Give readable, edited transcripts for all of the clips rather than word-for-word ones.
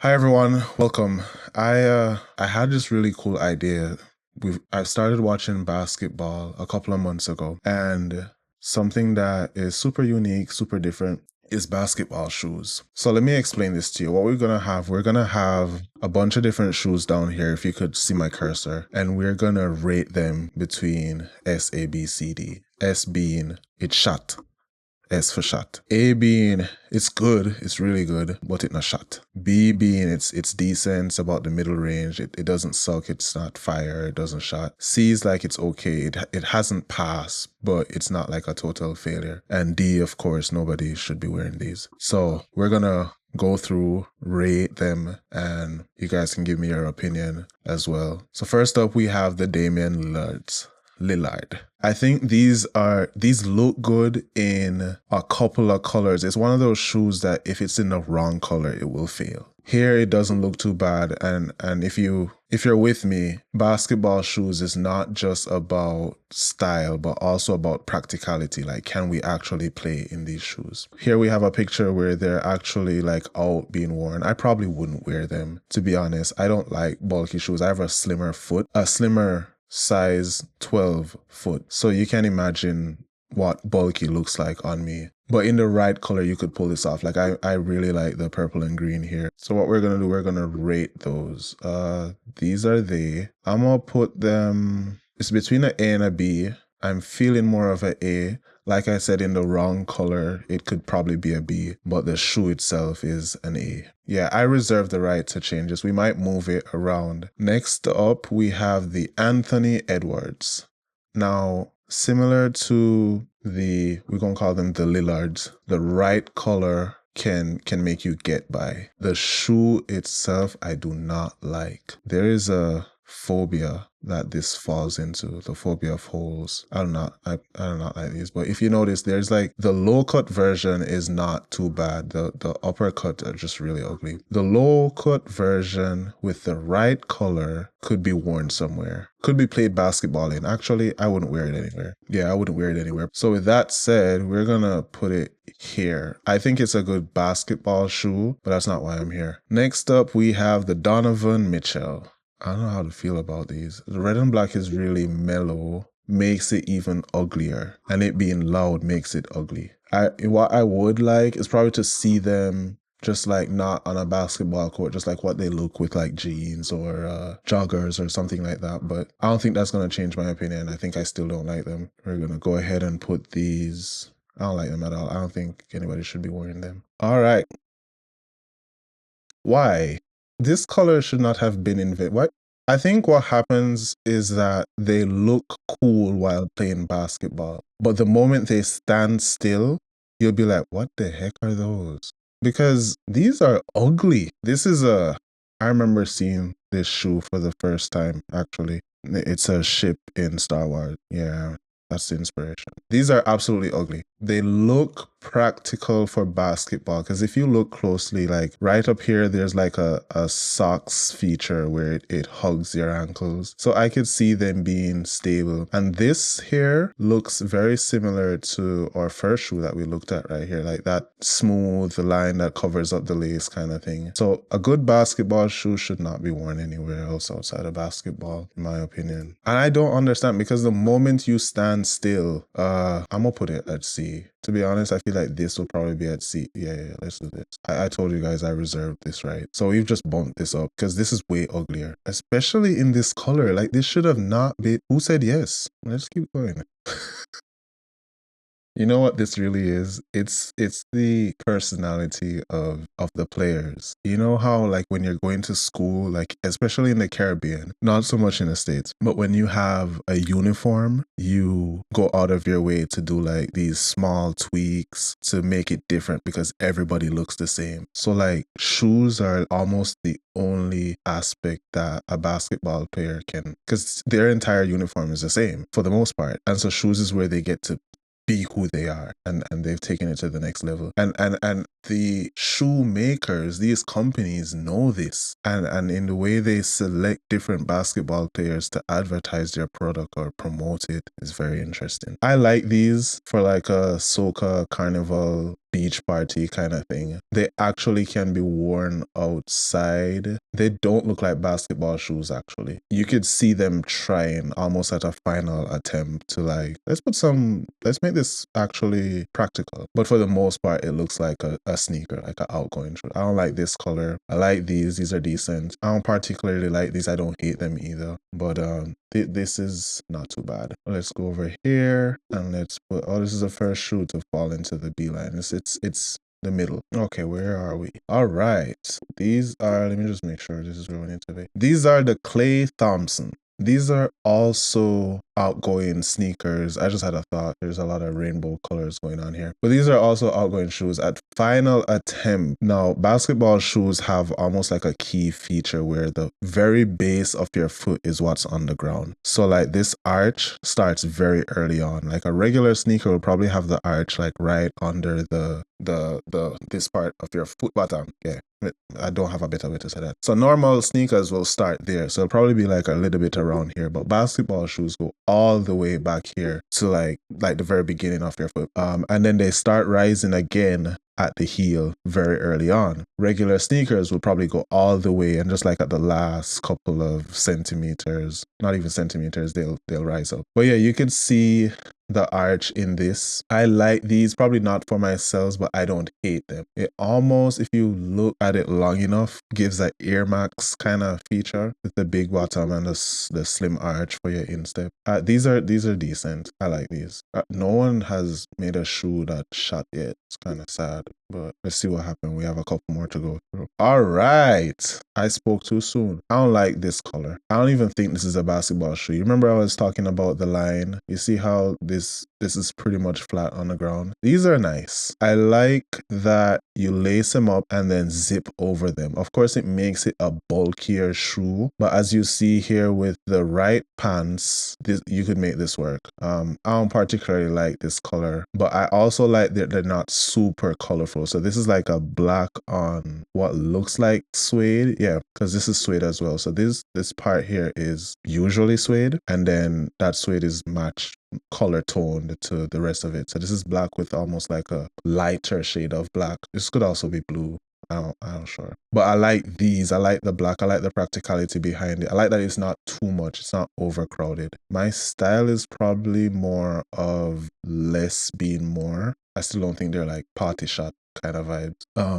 Hi everyone, welcome. I had this really cool idea. I started watching basketball a couple of months ago, and something that is super unique, super different is basketball shoes. So let me explain this to you. What we're gonna have a bunch of different shoes down here, if you could see my cursor, and we're gonna rate them between S, A, B, C, D. S being it's shot. S for shot. A being it's good, it's really good, but it's not shot. B being it's decent, it's about the middle range. It doesn't suck, it's not fire, it doesn't shot. C is like it's okay, it hasn't passed, but it's not like a total failure. And D, of course, nobody should be wearing these. So we're gonna go through, rate them, and you guys can give me your opinion as well. So first up, we have the Damian Lillard. I think these look good in a couple of colors. It's one of those shoes that if it's in the wrong color, it will fail. Here it doesn't look too bad, and if you're with me, basketball shoes is not just about style but also about practicality. Like, can we actually play in these shoes? Here we have a picture where they're actually like out being worn. I probably wouldn't wear them, to be honest. I don't like bulky shoes. I have a slimmer size 12 foot. So you can imagine what bulky looks like on me. But in the right color, you could pull this off. Like I really like the purple and green here. So what we're gonna do, we're gonna rate those. These are they. I'm gonna put them, it's between an A and a B. I'm feeling more of an A. Like I said, in the wrong color, it could probably be a B, but the shoe itself is an A. Yeah, I reserve the right to change this. We might move it around. Next up, we have the Anthony Edwards. Now, similar to we're gonna call them the Lillards, the right color can make you get by. The shoe itself, I do not like. There is a phobia that this falls into, the phobia of holes. I do not like these, but if you notice, there's like the low cut version is not too bad. The uppercut are just really ugly. The low cut version with the right color could be worn somewhere, could be played basketball in. Actually, I wouldn't wear it anywhere. Yeah, I wouldn't wear it anywhere. So with that said, we're gonna put it here. I think it's a good basketball shoe, but that's not why I'm here. Next up, we have the Donovan Mitchell. I don't know how to feel about these. The red and black is really mellow, makes it even uglier, and it being loud makes it ugly. What I would like is probably to see them just like not on a basketball court, just like what they look with like jeans or joggers or something like that. But I don't think that's going to change my opinion. I think I still don't like them. We're going to go ahead and put these. I don't like them at all. I don't think anybody should be wearing them. All right. Why? This color should not have been invented. What? I think what happens is that they look cool while playing basketball, but the moment they stand still, you'll be like, what the heck are those? Because these are ugly. I remember seeing this shoe for the first time, actually. It's a ship in Star Wars. Yeah, that's the inspiration. These are absolutely ugly. They look practical for basketball because if you look closely, like right up here, there's like a socks feature where it hugs your ankles. So I could see them being stable. And this here looks very similar to our first shoe that we looked at right here, like that smooth line that covers up the lace kind of thing. So a good basketball shoe should not be worn anywhere else outside of basketball, in my opinion. And I don't understand because the moment you stand still, I'm gonna put it at C. To be honest, I feel like this will probably be at C. Yeah, let's do this. I told you guys I reserved this, right? So we've just bumped this up because this is way uglier, especially in this color. Like this should have not been. Who said yes? Let's keep going. You know what this really is? It's the personality of the players. You know how like when you're going to school, like especially in the Caribbean, not so much in the States, but when you have a uniform, you go out of your way to do like these small tweaks to make it different because everybody looks the same. So like shoes are almost the only aspect that a basketball player can, because their entire uniform is the same for the most part. And so shoes is where they get to be who they are, and they've taken it to the next level. And the shoemakers, these companies know this, and in the way they select different basketball players to advertise their product or promote it is very interesting. I like these for like a soca carnival beach party kind of thing. They actually can be worn outside. They don't look like basketball shoes actually. You could see them trying almost at a final attempt to like, let's make this actually practical. But for the most part, it looks like a sneaker, like an outgoing shoe. I don't like this color. I like these are decent. I don't particularly like these. I don't hate them either. But this is not too bad. Let's go over here and let's put, oh, this is the first shoe to fall into the beeline. It's the middle. Okay, where are we? All right. These are, let me just make sure this is where we need to be. These are the Klay Thompson. These are also outgoing sneakers. I just had a thought. There's a lot of rainbow colors going on here. But these are also outgoing shoes at final attempt. Now, basketball shoes have almost like a key feature where the very base of your foot is what's on the ground. So like this arch starts very early on. Like a regular sneaker will probably have the arch like right under this part of your foot bottom. Yeah. I don't have a better way to say that. So normal sneakers will start there. So it'll probably be like a little bit around here, but basketball shoes go all the way back here to like the very beginning of your foot. And then they start rising again at the heel very early on. Regular sneakers will probably go all the way and just like at the last couple of centimeters, not even centimeters, they'll rise up. But yeah, you can see the arch in this. I like these, probably not for myself, but I don't hate them. It almost, if you look at it long enough, gives that Air Max kind of feature with the big bottom and the slim arch for your instep. These are decent. I like these. No one has made a shoe that shot yet. It's kind of sad, but let's see what happens. We have a couple more to go through. All right. I spoke too soon. I don't like this color. I don't even think this is a basketball shoe. You remember I was talking about the line? You see how this is pretty much flat on the ground. These are nice. I like that you lace them up and then zip over them. Of course, it makes it a bulkier shoe, but as you see here with the right pants, you could make this work. I don't particularly like this color, but I also like that they're not super colorful. So this is like a black on what looks like suede. Yeah, because this is suede as well. So this part here is usually suede, and then that suede is matched color toned to the rest of it. So this is black with almost like a lighter shade of black. This could also be blue. I'm sure. But I like these. I like the black. I like the practicality behind it. I like that it's not too much. It's not overcrowded. My style is probably more of less being more. I still don't think they're like party shot kind of vibes.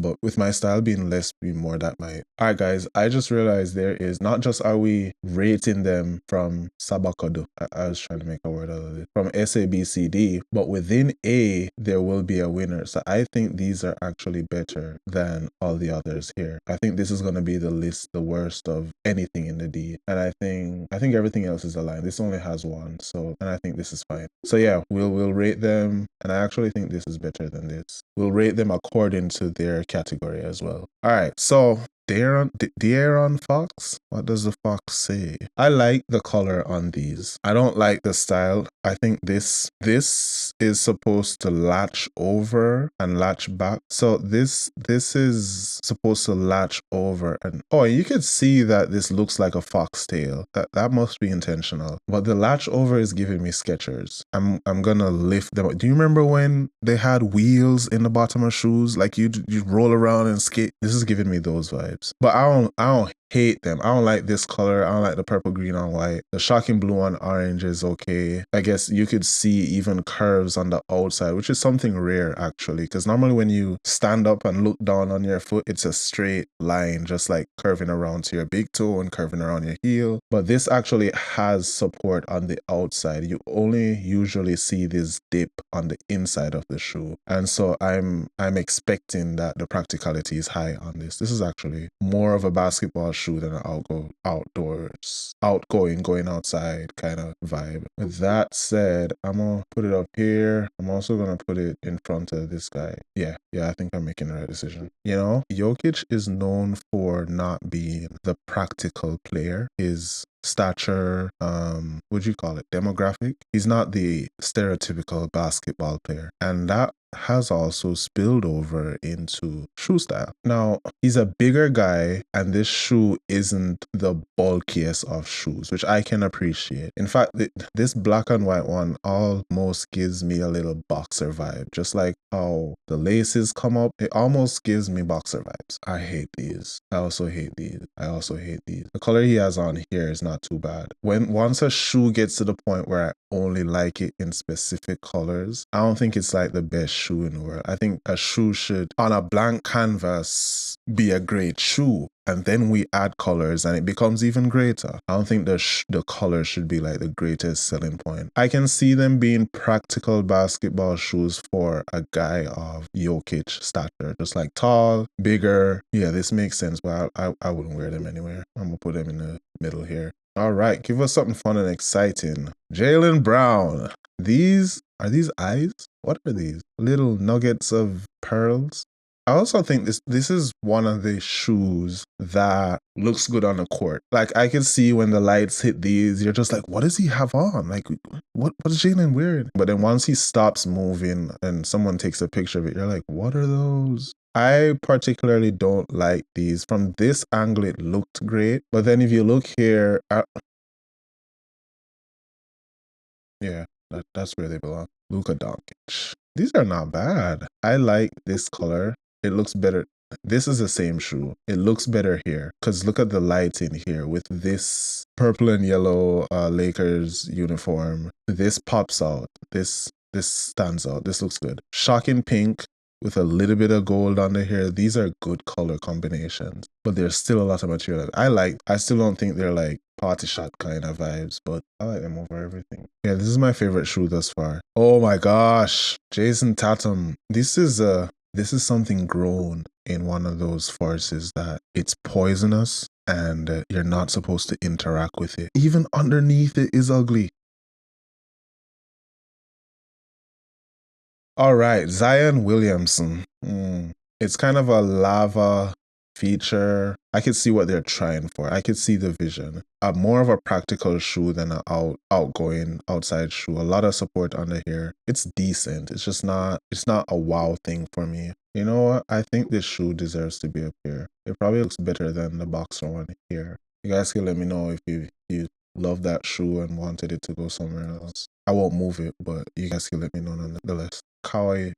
But with my style being less being more, that might. All right, guys, I just realized there is not just are we rating them from Sabakodo. I was trying to make a word out of it. From SABCD, but within A, there will be a winner. So I think these are actually better than all the others here. I think this is going to be the worst of anything in the D. And I think everything else is aligned. This only has one. So, and I think this is fine. So yeah, we'll rate them. And I actually think this is better than this. We'll rate them according to their category as well. All right, so De'Aaron Fox? What does the fox say? I like the color on these. I don't like the style. I think this is supposed to latch over and latch back. So this is supposed to latch over and oh, you can see that this looks like a foxtail. That must be intentional. But the latch over is giving me Skechers. I'm gonna lift them up. Do you remember when they had wheels in the bottom of shoes? Like you roll around and skate. This is giving me those vibes. But I don't hate them. I don't like this color. I don't like the purple, green, on white. The shocking blue on orange is okay. I guess you could see even curves on the outside, which is something rare actually, because normally when you stand up and look down on your foot, it's a straight line, just like curving around to your big toe and curving around your heel. But this actually has support on the outside. You only usually see this dip on the inside of the shoe. And so I'm expecting that the practicality is high on this. This is actually more of a basketball shoe than an outgoing, going outside kind of vibe. With that said, I'm gonna put it up here. I'm also gonna put it in front of this guy. Yeah, I think I'm making the right decision. You know, Jokic is known for not being the practical player. His stature, would you call it demographic? He's not the stereotypical basketball player. And that has also spilled over into shoe style. Now, he's a bigger guy, and this shoe isn't the bulkiest of shoes, which I can appreciate. In fact, this black and white one almost gives me a little boxer vibe, just like how the laces come up. It almost gives me boxer vibes. I hate these. I also hate these. I also hate these. The color he has on here is not too bad. Once a shoe gets to the point where I only like it in specific colors, I don't think it's like the best shoe in the world. I think a shoe should, on a blank canvas, be a great shoe, and then we add colors and it becomes even greater. I don't think the color should be like the greatest selling point. I can see them being practical basketball shoes for a guy of Jokic stature, just like tall, bigger. Yeah, this makes sense, but I wouldn't wear them anywhere. I'm gonna put them in the middle here. All right, give us something fun and exciting. Jaylen Brown. Are these eyes? What are these? Little nuggets of pearls? I also think this is one of the shoes that looks good on the court. Like, I can see when the lights hit these, you're just like, what does he have on? Like, what is Jaylen wearing? But then once he stops moving and someone takes a picture of it, you're like, what are those? I particularly don't like these. From this angle, it looked great. But then if you look here, yeah, that's where they belong. Luka Doncic. These are not bad. I like this color. It looks better. This is the same shoe. It looks better here because look at the light in here with this purple and yellow Lakers uniform. This pops out. This stands out. This looks good. Shocking pink with a little bit of gold under here. These are good color combinations, but there's still a lot of material that I still don't think they're like party shot kind of vibes, but I like them over everything. Yeah, this is my favorite shoe thus far. Oh my gosh, Jason Tatum. This is something grown in one of those forces that it's poisonous and you're not supposed to interact with it. Even underneath it is ugly. All right, Zion Williamson. It's kind of a lava feature. I could see what they're trying for. I could see the vision. More of a practical shoe than an outgoing outside shoe. A lot of support under here. It's decent. It's just not, it's not a wow thing for me. You know what? I think this shoe deserves to be up here. It probably looks better than the boxer one here. You guys can let me know if you love that shoe and wanted it to go somewhere else. I won't move it, but you guys can let me know nonetheless. Kawhi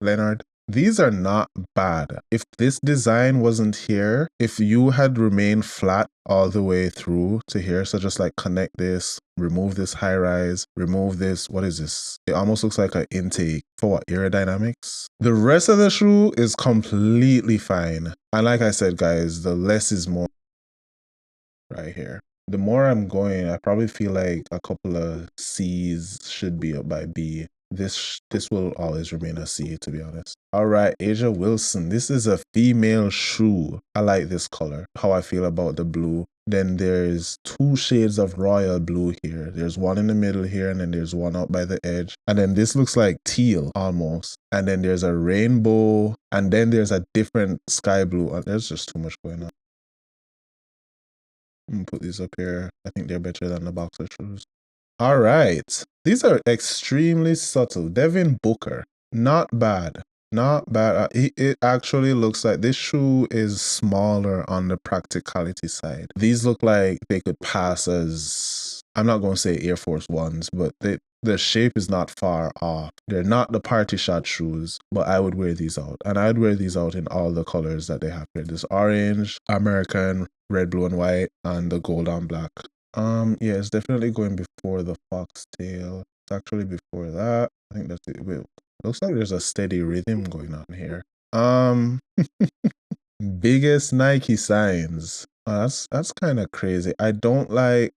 Leonard. These are not bad. If this design wasn't here, if you had remained flat all the way through to here, so just like connect this, remove this high rise, remove this, what is this? It almost looks like an intake for what, aerodynamics? The rest of the shoe is completely fine. And like I said, guys, the less is more right here. The more I'm going, I probably feel like a couple of C's should be up by B. This will always remain a C, to be honest. All right, A'ja Wilson. This is a female shoe. I like this color. How I feel about the blue. Then there's two shades of royal blue here. There's one in the middle here, and then there's one out by the edge. And then this looks like teal almost. And then there's a rainbow, and then there's a different sky blue. There's just too much going on. I'm gonna put these up here. I think they're better than the boxer shoes. All right. These are extremely subtle. Devin Booker. Not bad. Not bad. It actually looks like this shoe is smaller on the practicality side. These look like they could pass as, I'm not going to say Air Force Ones, but the shape is not far off. They're not the party shot shoes, but I would wear these out. And I'd wear these out in all the colors that they have here. This orange, American, red, blue, and white, and the gold on black. Yeah, it's definitely going before the foxtail. It's actually before that. I think that's it. Wait, looks like there's a steady rhythm going on here. Biggest Nike signs. That's kind of crazy. I don't like.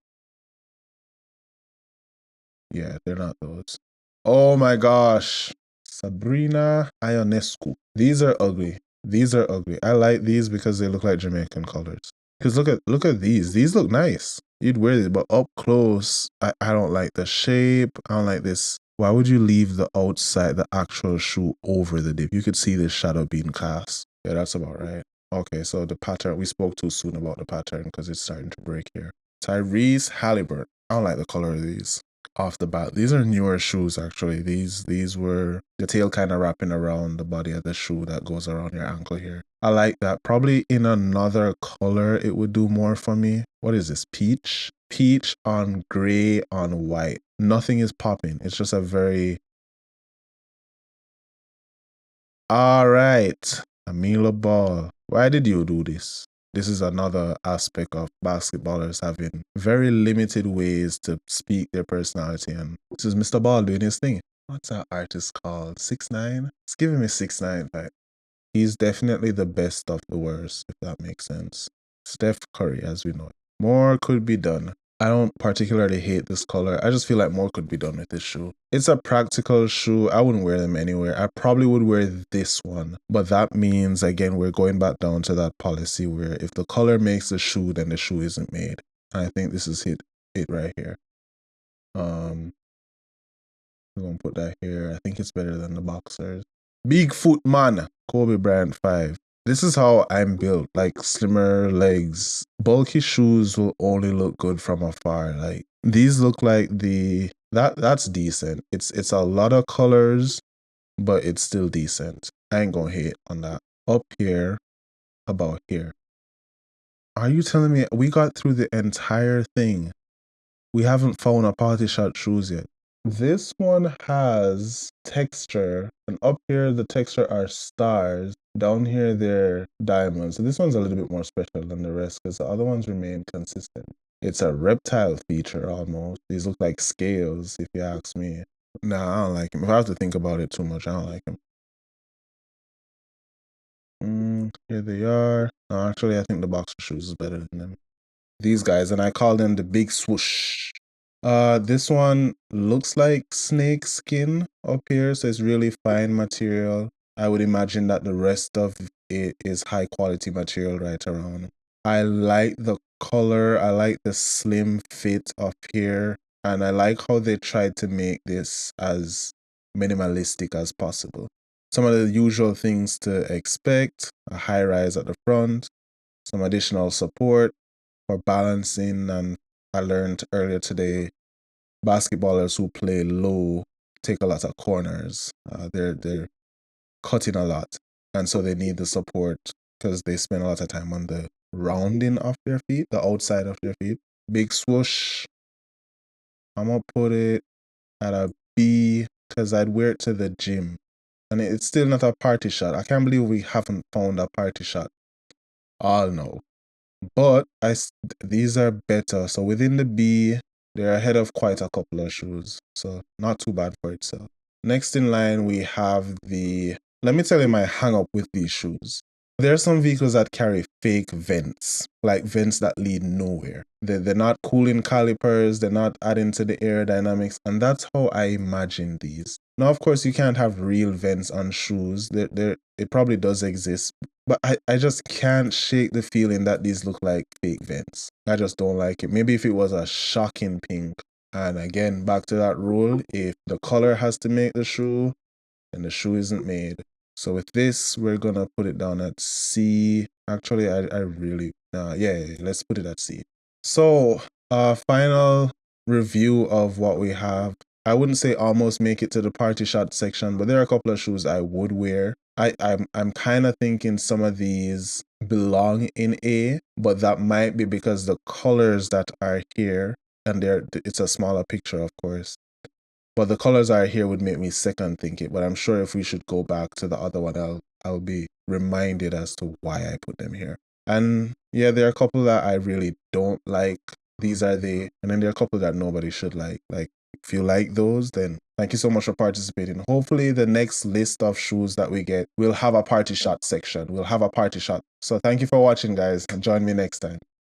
Yeah, they're not those. Oh my gosh. Sabrina Ionescu. These are ugly. These are ugly. I like these because they look like Jamaican colors. Because look at these. These look nice. You'd wear these, but up close, I don't like the shape. I don't like this. Why would you leave the outside, the actual shoe over the dip? You could see this shadow being cast. Yeah, that's about right. Okay, so the pattern, we spoke too soon about the pattern because it's starting to break here. Tyrese Halliburton. I don't like the color of these. off the bat. These are newer shoes actually. These were the tail kind of wrapping around the body of the shoe that goes around your ankle here. I like that. Probably in another color it would do more for me. What is this? Peach? Peach on gray on white. Nothing is popping. It's just a very... All right, Amila Ball. Why did you do this? This is another aspect of basketballers having very limited ways to speak their personality. And this is Mr. Ball doing his thing. What's that artist called? 6ix9ine? It's giving me 6ix9ine. Like, he's definitely the best of the worst, if that makes sense. Steph Curry, as we know. More could be done. I don't particularly hate this color. I just feel like more could be done with this shoe. It's a practical shoe. I wouldn't wear them anywhere. I probably would wear this one. But that means, again, we're going back down to that policy where if the color makes the shoe, then the shoe isn't made. And I think this is it right here. I'm going to put that here. I think it's better than the boxers. Bigfoot Man, Kobe Bryant 5. This is how I'm built, like slimmer legs. Bulky shoes will only look good from afar. Like these look like that's decent. It's a lot of colors, but it's still decent. I ain't gonna hate on that. Up here, about here. Are you telling me we got through the entire thing? We haven't found a party shot shoes yet. This one has texture, and up here the texture are stars. Down here they're diamonds. So this one's a little bit more special than the rest because the other ones remain consistent. It's a reptile feature almost. These look like scales, if you ask me. Nah, I don't like him. If I have to think about it too much, I don't like him. Here they are. No, actually, I think the boxer shoes is better than them. These guys, and I call them the big swoosh. This one looks like snake skin up here, so it's really fine material. I would imagine that the rest of it is high quality material right around. I like the color, I like the slim fit up here, and I like how they tried to make this as minimalistic as possible. Some of the usual things to expect: a high rise at the front, some additional support for balancing, and I learned earlier today, basketballers who play low take a lot of corners. They're cutting a lot, and so they need the support because they spend a lot of time on the rounding of their feet, the outside of their feet. Big swoosh. I'm gonna put it at a B because I'd wear it to the gym, and it's still not a party shot. I can't believe we haven't found a party shot. I'll know. But these are better. So within the B, they're ahead of quite a couple of shoes. So not too bad for itself. Next in line, we have let me tell you my hang up with these shoes. There are some vehicles that carry fake vents, like vents that lead nowhere. They're not cooling calipers, they're not adding to the aerodynamics, and that's how I imagine these. Now, of course, you can't have real vents on shoes. It probably does exist, but I just can't shake the feeling that these look like fake vents. I just don't like it. Maybe if it was a shocking pink. And again, back to that rule, if the color has to make the shoe, then the shoe isn't made. So with this, we're gonna put it down at C. Actually, I really, yeah, let's put it at C. So, final review of what we have. I wouldn't say almost make it to the party shot section, but there are a couple of shoes I would wear. I'm kind of thinking some of these belong in A, but that might be because the colors that are here, and it's a smaller picture, of course. But the colors are here would make me second think it. But I'm sure if we should go back to the other one, I'll be reminded as to why I put them here. And yeah, there are a couple that I really don't like. These are and then there are a couple that nobody should like. Like, if you like those, then thank you so much for participating. Hopefully the next list of shoes that we get will have a party shot section. We'll have a party shot. So thank you for watching, guys, and join me next time.